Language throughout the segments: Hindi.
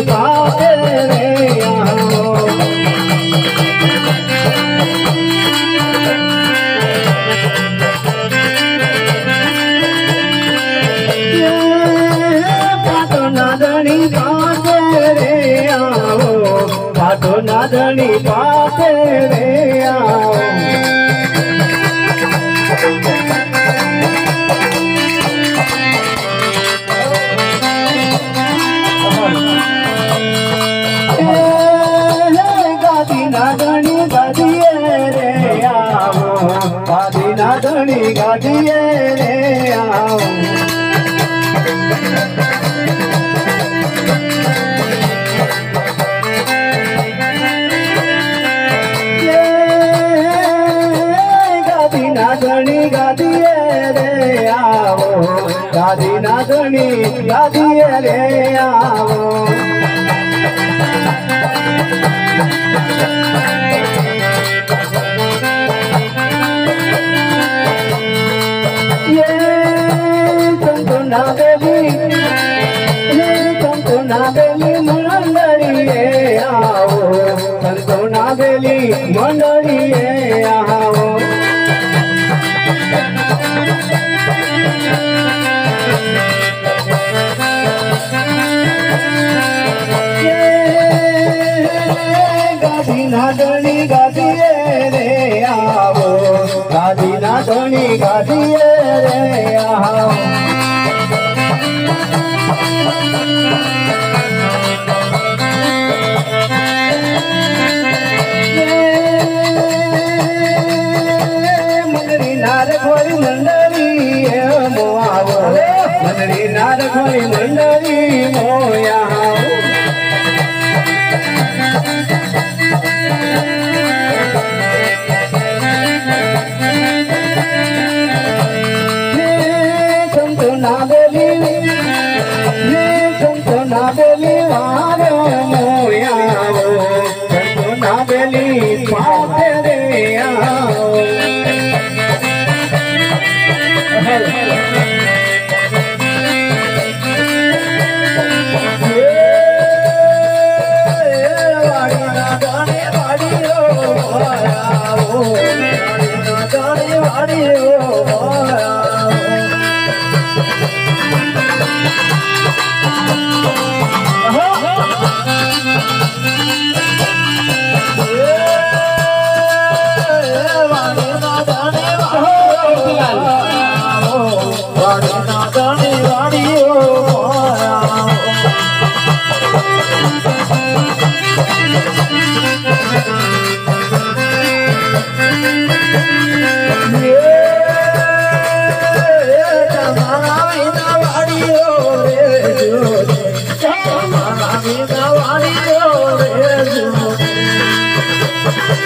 पाते रे आओ पाटो नादनी पाते रे आओ पाटो नादनी पाते रे आओ नादनी गादिए रे आओ गादी नादनी गादिए रे आओ गादी नादनी गादिए रे आओ गादी नादनी गादिए रे आओ मंडली आओ संतो नागेली मंडली आओ गादी नादनी गादिए रे आओ गादी नादनी गादिए रे आओ नारखोरी मंडली मोआवो मंडली नारखोरी मंडली मोया संतो नागेली वारे मोया संतो नागेली पाते रे आओ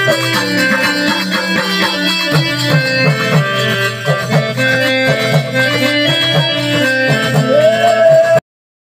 Thank you.